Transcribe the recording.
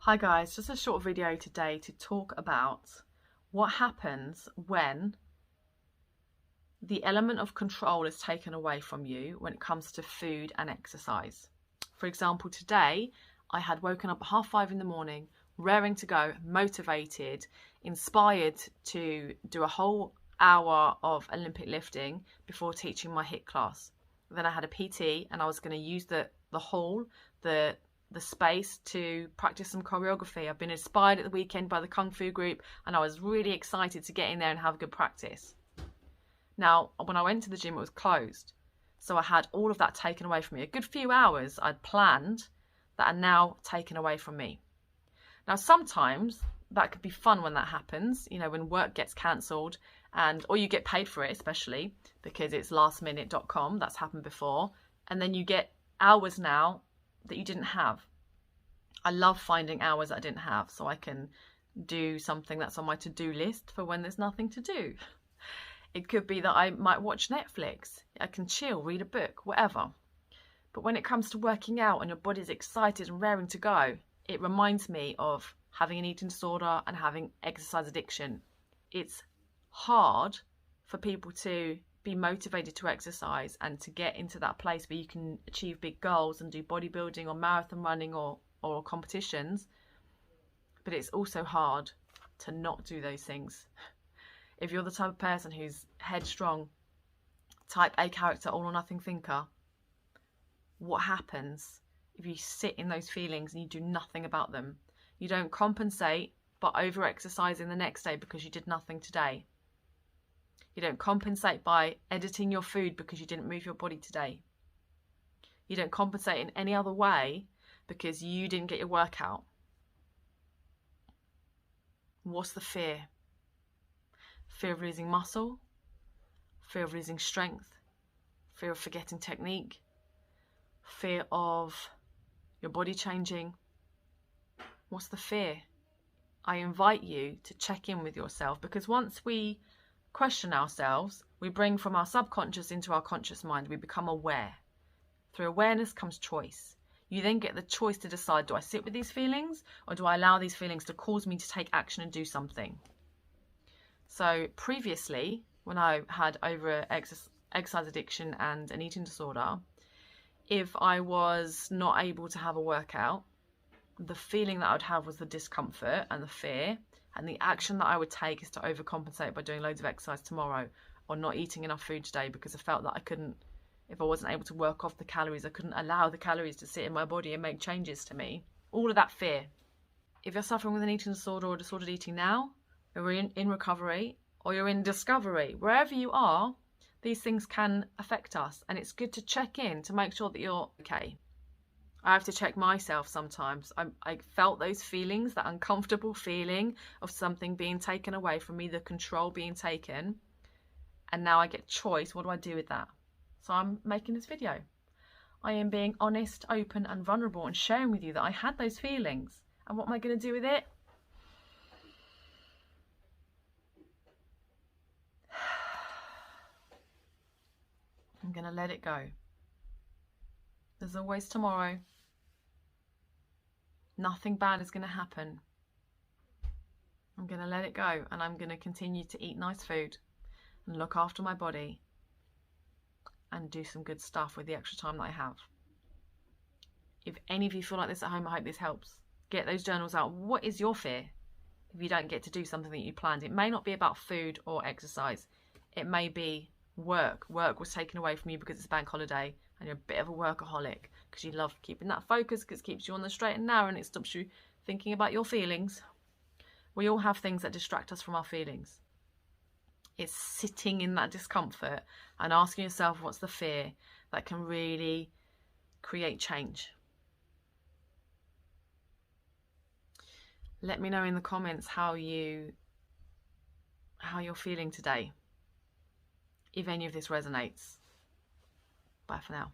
Hi guys, just a short video today to talk about what happens when the element of control is taken away from you when it comes to food and exercise. For example, today I had woken up at 5:30 in the morning, raring to go, motivated, inspired to do a whole hour of Olympic lifting before teaching my HIIT class. Then I had a PT and I was going to use the hall, the space to practice some choreography. I've been inspired at the weekend by the Kung Fu group and I was really excited to get in there and have a good practice. Now, when I went to the gym, it was closed. So I had all of that taken away from me. A good few hours I'd planned that are now taken away from me. Now, sometimes that could be fun when that happens, you know, when work gets cancelled or you get paid for it, especially because it's lastminute.com. That's happened before. And then you get hours now that you didn't have. I love finding hours that I didn't have so I can do something that's on my to-do list for when there's nothing to do. It could be that I might watch Netflix. I can chill, read a book, whatever. But when it comes to working out and your body's excited and raring to go, it reminds me of having an eating disorder and having exercise addiction. It's hard for people to be motivated to exercise and to get into that place where you can achieve big goals and do bodybuilding or marathon running or competitions. But it's also hard to not do those things. If you're the type of person who's headstrong, type A character, all or nothing thinker, what happens if you sit in those feelings and you do nothing about them? You don't compensate by over-exercising the next day because you did nothing today. You don't compensate by editing your food because you didn't move your body today. You don't compensate in any other way because you didn't get your workout. What's the fear? Fear of losing muscle, fear of losing strength, fear of forgetting technique, fear of your body changing. What's the fear? I invite you to check in with yourself, because once we question ourselves, we bring from our subconscious into our conscious mind. We become aware. Through awareness comes choice. You then get the choice to decide, do I sit with these feelings or do I allow these feelings to cause me to take action and do something? So previously, when I had exercise addiction and an eating disorder, if I was not able to have a workout, the feeling that I would have was the discomfort and the fear, and the action that I would take is to overcompensate by doing loads of exercise tomorrow or not eating enough food today, because I felt that I couldn't, if I wasn't able to work off the calories, I couldn't allow the calories to sit in my body and make changes to me. All of that fear. If you're suffering with an eating disorder or disordered eating now, you're in recovery or you're in discovery, wherever you are, these things can affect us, and it's good to check in to make sure that you're okay. I have to check myself sometimes. I felt those feelings, that uncomfortable feeling of something being taken away from me, the control being taken, and now I get choice. What do I do with that? So I'm making this video. I am being honest, open and vulnerable and sharing with you that I had those feelings, and what am I going to do with it? I'm going to let it go. There's always tomorrow. Nothing bad is going to happen. I'm going to let it go, and I'm going to continue to eat nice food and look after my body and do some good stuff with the extra time that I have. If any of you feel like this at home, I hope this helps. Get those journals out. What is your fear if you don't get to do something that you planned? It may not be about food or exercise. It may be work. Work was taken away from you because it's bank holiday and you're a bit of a workaholic because you love keeping that focus, because it keeps you on the straight and narrow and it stops you thinking about your feelings. We all have things that distract us from our feelings. It's sitting in that discomfort and asking yourself, what's the fear, that can really create change. Let me know in the comments how you're feeling today, if any of this resonates. Bye for now.